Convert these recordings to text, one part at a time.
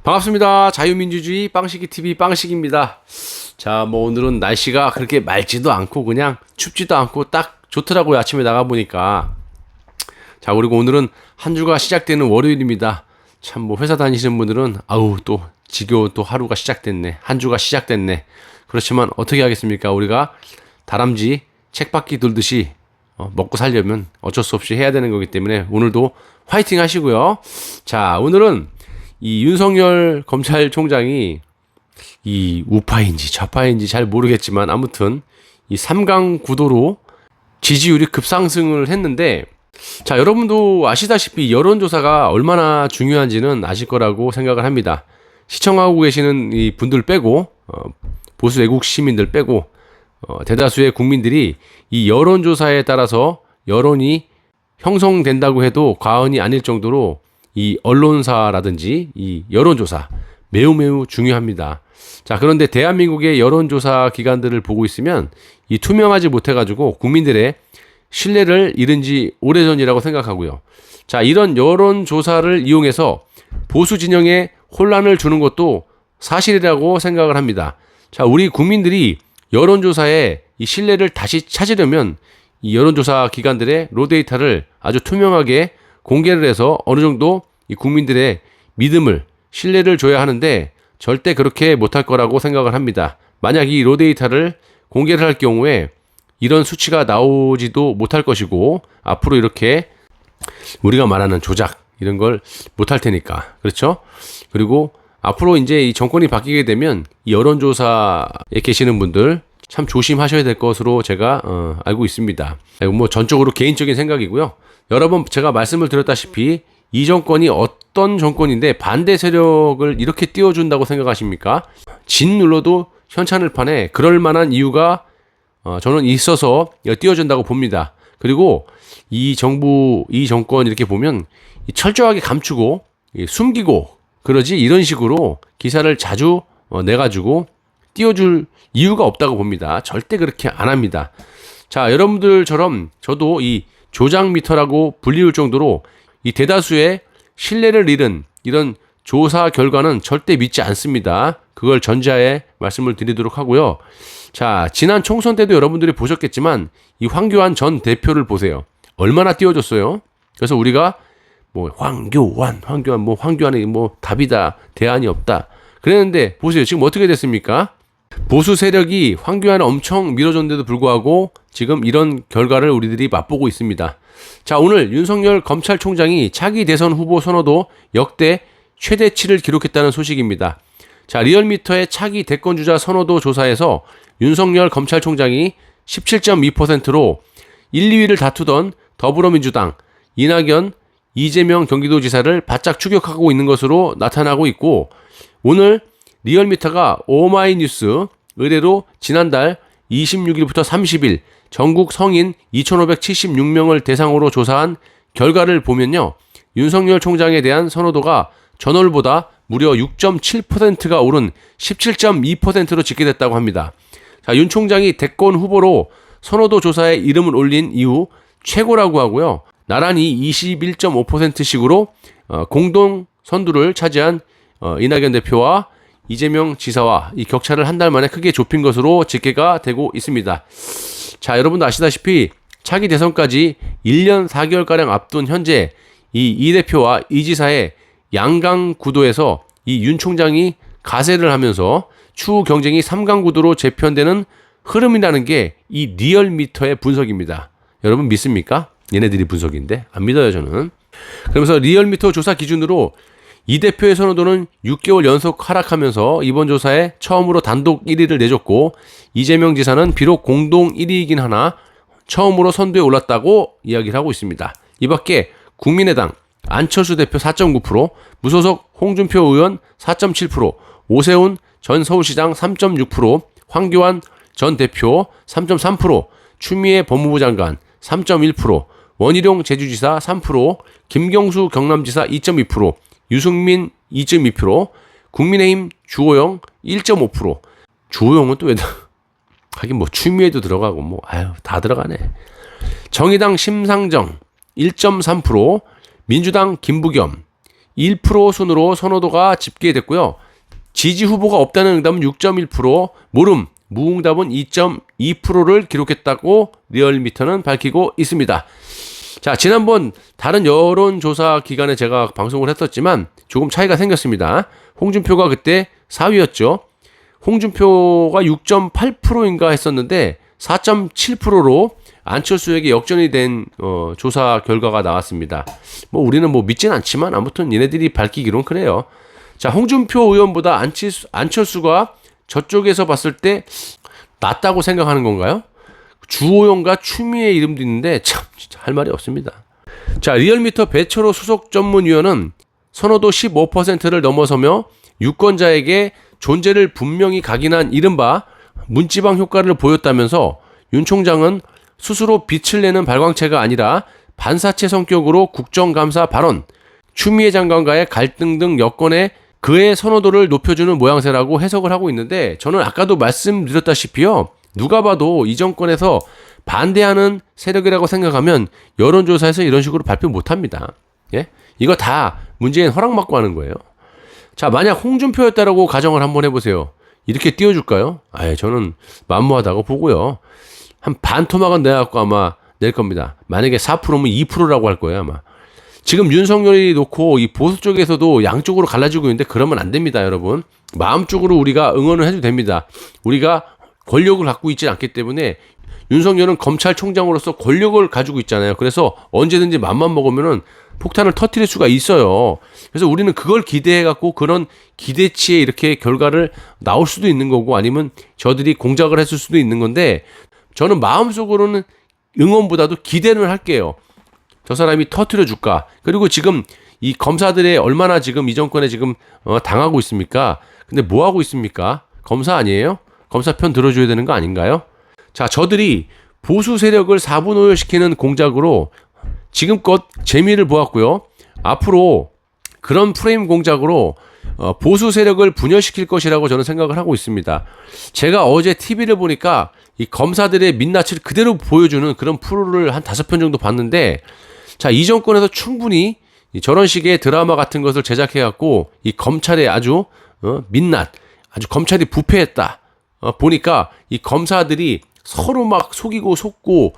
반갑습니다. 자유민주주의 빵식이TV 빵식입니다. 자, 오늘은 날씨가 그렇게 맑지도 않고 그냥 춥지도 않고 딱 좋더라고요. 아침에 나가보니까. 자, 그리고 오늘은 한 주가 시작되는 월요일입니다. 참, 회사 다니시는 분들은 아우, 또 지겨운 또 하루가 시작됐네. 한 주가 시작됐네. 그렇지만 어떻게 하겠습니까? 우리가 다람쥐 책바퀴 돌듯이 먹고 살려면 어쩔 수 없이 해야 되는 거기 때문에 오늘도 화이팅 하시고요. 자, 오늘은 이 윤석열 검찰총장이 이 우파인지 좌파인지 잘 모르겠지만 아무튼 이 3강 구도로 지지율이 급상승을 했는데, 자, 여러분도 아시다시피 여론조사가 얼마나 중요한지는 아실 거라고 생각을 합니다. 시청하고 계시는 이 분들 빼고 보수 애국 시민들 빼고 대다수의 국민들이 이 여론조사에 따라서 여론이 형성된다고 해도 과언이 아닐 정도로 이 언론사라든지 이 여론조사 매우 중요합니다. 자, 그런데 대한민국의 여론조사 기관들을 보고 있으면 이 투명하지 못해가지고 국민들의 신뢰를 잃은 지 오래전이라고 생각하고요. 자, 이런 여론조사를 이용해서 보수 진영에 혼란을 주는 것도 사실이라고 생각을 합니다. 자, 우리 국민들이 여론조사에 이 신뢰를 다시 찾으려면 이 여론조사 기관들의 로데이터를 아주 투명하게 공개를 해서 어느 정도 이 국민들의 믿음을, 신뢰를 줘야 하는데 절대 그렇게 못할 거라고 생각을 합니다. 만약 이 로데이터를 공개를 할 경우에 이런 수치가 나오지도 못할 것이고 앞으로 이렇게 우리가 말하는 조작 이런 걸 못할 테니까. 그렇죠? 그리고 앞으로 이제 이 정권이 바뀌게 되면 이 여론조사에 계시는 분들 참 조심하셔야 될 것으로 제가 알고 있습니다. 전적으로 개인적인 생각이고요. 여러 번 제가 말씀을 드렸다시피 이 정권이 어떤 정권인데 반대 세력을 이렇게 띄워준다고 생각하십니까? 진 눌러도 현찬을 판에 그럴 만한 이유가 저는 있어서 띄워준다고 봅니다. 그리고 이 정부, 이 정권 이렇게 보면 철저하게 감추고 숨기고 그러지 이런 식으로 기사를 자주 내가지고 띄워줄 이유가 없다고 봅니다. 절대 그렇게 안 합니다. 자, 여러분들처럼 저도 이 조작미터라고 불리울 정도로 이 대다수의 신뢰를 잃은 이런 조사 결과는 절대 믿지 않습니다. 그걸 전제하에 말씀을 드리도록 하고요. 자, 지난 총선 때도 여러분들이 보셨겠지만 이 황교안 전 대표를 보세요. 얼마나 띄워줬어요. 그래서 우리가 황교안이 답이다, 대안이 없다 그랬는데 보세요. 지금 어떻게 됐습니까? 보수 세력이 황교안을 엄청 밀어줬는데도 불구하고 지금 이런 결과를 우리들이 맛보고 있습니다. 자, 오늘 윤석열 검찰총장이 차기 대선 후보 선호도 역대 최대치를 기록했다는 소식입니다. 자, 리얼미터의 차기 대권주자 선호도 조사에서 윤석열 검찰총장이 17.2%로 1, 2위를 다투던 더불어민주당, 이낙연, 이재명 경기도지사를 바짝 추격하고 있는 것으로 나타나고 있고, 오늘 리얼미터가 오마이뉴스 의뢰로 지난달 26일부터 30일 전국 성인 2,576명을 대상으로 조사한 결과를 보면요, 윤석열 총장에 대한 선호도가 전월보다 무려 6.7%가 오른 17.2%로 집계됐다고 합니다. 자, 윤 총장이 대권 후보로 선호도 조사에 이름을 올린 이후 최고라고 하고요. 나란히 21.5%씩으로 공동 선두를 차지한 이낙연 대표와 이재명 지사와 이 격차를 한 달 만에 크게 좁힌 것으로 집계가 되고 있습니다. 자, 여러분도 아시다시피 차기 대선까지 1년 4개월가량 앞둔 현재 이 대표와 이 지사의 양강 구도에서 이 윤 총장이 가세를 하면서 추후 경쟁이 3강 구도로 재편되는 흐름이라는 게 이 리얼미터의 분석입니다. 여러분 믿습니까? 얘네들이 분석인데 안 믿어요, 저는. 그러면서 리얼미터 조사 기준으로 이 대표의 선호도는 6개월 연속 하락하면서 이번 조사에 처음으로 단독 1위를 내줬고, 이재명 지사는 비록 공동 1위이긴 하나 처음으로 선두에 올랐다고 이야기를 하고 있습니다. 이 밖에 국민의당 안철수 대표 4.9%, 무소속 홍준표 의원 4.7%, 오세훈 전 서울시장 3.6%, 황교안 전 대표 3.3%, 추미애 법무부 장관 3.1%, 원희룡 제주지사 3%, 김경수 경남지사 2.2%, 유승민 2.2%, 국민의힘 주호영 1.5%. 주호영은 또 왜 하긴 추미애도 들어가고 다 들어가네. 정의당 심상정 1.3%, 민주당 김부겸 1% 순으로 선호도가 집계됐고요. 지지 후보가 없다는 응답은 6.1%, 모름, 무응답은 2.2%를 기록했다고 리얼미터는 밝히고 있습니다. 자, 지난번 다른 여론조사 기간에 제가 방송을 했었지만 조금 차이가 생겼습니다. 홍준표가 그때 4위였죠. 홍준표가 6.8%인가 했었는데 4.7%로 안철수에게 역전이 된 조사 결과가 나왔습니다. 뭐 우리는 뭐 믿진 않지만 아무튼 얘네들이 밝히기로는 그래요. 자, 홍준표 의원보다 안철수가 저쪽에서 봤을 때 낫다고 생각하는 건가요? 주호영과 추미애 이름도 있는데 참 진짜 할 말이 없습니다. 자, 리얼미터 배철호 수석 전문위원은 선호도 15%를 넘어서며 유권자에게 존재를 분명히 각인한 이른바 문지방 효과를 보였다면서 윤 총장은 스스로 빛을 내는 발광체가 아니라 반사체 성격으로 국정감사 발언, 추미애 장관과의 갈등 등 여건에 그의 선호도를 높여주는 모양새라고 해석을 하고 있는데, 저는 아까도 말씀드렸다시피요, 누가 봐도 이 정권에서 반대하는 세력이라고 생각하면 여론조사에서 이런 식으로 발표 못합니다. 예? 이거 다 문재인 허락받고 하는 거예요. 자, 만약 홍준표였다라고 가정을 한번 해보세요. 이렇게 띄워줄까요? 저는 만무하다고 보고요. 한 반 토막은 내갖고 아마 낼 겁니다. 만약에 4%면 2%라고 할 거예요, 아마. 지금 윤석열이 놓고 이 보수 쪽에서도 양쪽으로 갈라지고 있는데 그러면 안 됩니다, 여러분. 마음적으로 우리가 응원을 해도 됩니다. 우리가 권력을 갖고 있지 않기 때문에 윤석열은 검찰총장으로서 권력을 가지고 있잖아요. 그래서 언제든지 맘만 먹으면은 폭탄을 터뜨릴 수가 있어요. 그래서 우리는 그걸 기대해갖고 그런 기대치에 이렇게 결과를 나올 수도 있는 거고, 아니면 저들이 공작을 했을 수도 있는 건데, 저는 마음속으로는 응원보다도 기대를 할게요. 저 사람이 터뜨려 줄까? 그리고 지금 이 검사들의 얼마나 지금 이 정권에 지금 당하고 있습니까? 근데 뭐 하고 있습니까? 검사 아니에요? 검사 편 들어줘야 되는 거 아닌가요? 자, 저들이 보수 세력을 사분오열시키는 공작으로 지금껏 재미를 보았고요. 앞으로 그런 프레임 공작으로 보수 세력을 분열시킬 것이라고 저는 생각을 하고 있습니다. 제가 어제 TV를 보니까 이 검사들의 민낯을 그대로 보여주는 그런 프로를 한 5편 정도 봤는데, 자, 이 정권에서 충분히 저런 식의 드라마 같은 것을 제작해갖고 이 검찰의 아주 민낯, 아주 검찰이 부패했다. 보니까 이 검사들이 서로 막 속이고 속고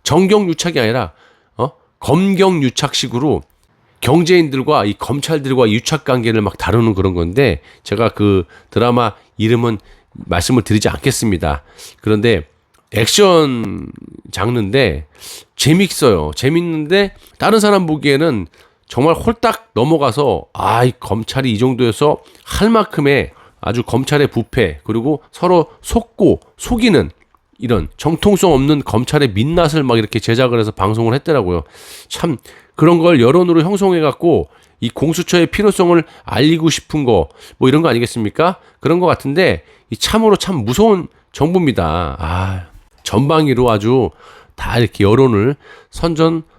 정경유착이 아니라 검경유착식으로 경제인들과 이 검찰들과 유착 관계를 막 다루는 그런 건데, 제가 그 드라마 이름은 말씀을 드리지 않겠습니다. 그런데 액션 장르인데 재밌어요. 재밌는데 다른 사람 보기에는 정말 홀딱 넘어가서 이 검찰이 이 정도여서 할 만큼의 아주 검찰의 부패, 그리고 서로 속고 속이는 이런 정통성 없는 검찰의 민낯을 막 이렇게 제작을 해서 방송을 했더라고요. 참 그런 걸 여론으로 형성해갖고 이 공수처의 필요성을 알리고 싶은 거, 뭐 이런 거 아니겠습니까? 그런 거 같은데 이 참으로 참 무서운 정부입니다. 전방위로 아주 다 이렇게 여론을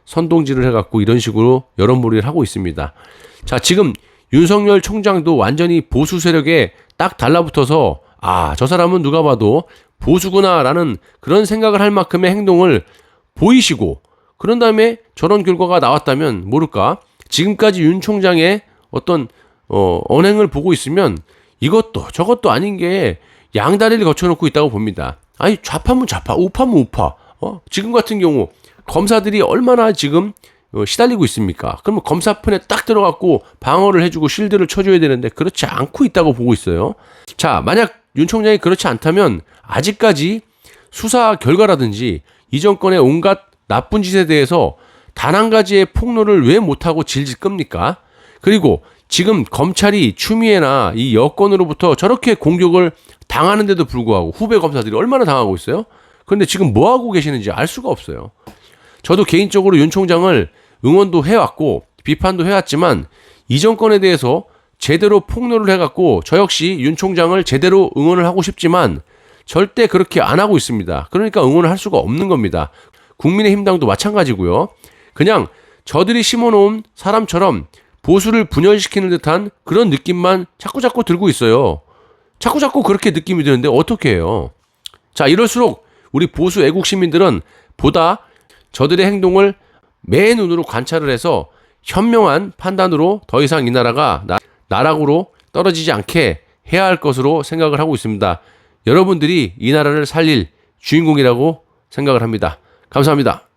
선동질을 해갖고 이런 식으로 여론몰이를 하고 있습니다. 자, 지금 윤석열 총장도 완전히 보수 세력에 딱 달라붙어서 저 사람은 누가 봐도 보수구나라는 그런 생각을 할 만큼의 행동을 보이시고, 그런 다음에 저런 결과가 나왔다면 모를까, 지금까지 윤 총장의 어떤 언행을 보고 있으면 이것도 저것도 아닌 게 양다리를 거쳐놓고 있다고 봅니다. 좌파면 좌파, 우파면 우파. 지금 같은 경우 검사들이 얼마나 지금 시달리고 있습니까? 그러면 검사편에 딱 들어갔고 방어를 해주고 실드를 쳐줘야 되는데 그렇지 않고 있다고 보고 있어요. 자, 만약 윤 총장이 그렇지 않다면 아직까지 수사 결과라든지 이 정권의 온갖 나쁜 짓에 대해서 단 한 가지의 폭로를 왜 못하고 질질 끕니까? 그리고 지금 검찰이 추미애나 이 여권으로부터 저렇게 공격을 당하는데도 불구하고 후배 검사들이 얼마나 당하고 있어요? 그런데 지금 뭐 하고 계시는지 알 수가 없어요. 저도 개인적으로 윤 총장을 응원도 해왔고 비판도 해왔지만 이 정권에 대해서 제대로 폭로를 해갖고 저 역시 윤 총장을 제대로 응원을 하고 싶지만 절대 그렇게 안 하고 있습니다. 그러니까 응원을 할 수가 없는 겁니다. 국민의힘당도 마찬가지고요. 그냥 저들이 심어놓은 사람처럼 보수를 분열시키는 듯한 그런 느낌만 자꾸자꾸 들고 있어요. 자꾸자꾸 그렇게 느낌이 드는데 어떻게 해요? 자, 이럴수록 우리 보수 애국 시민들은 보다 저들의 행동을 매 눈으로 관찰을 해서 현명한 판단으로 더 이상 이 나라가 나락으로 떨어지지 않게 해야 할 것으로 생각을 하고 있습니다. 여러분들이 이 나라를 살릴 주인공이라고 생각을 합니다. 감사합니다.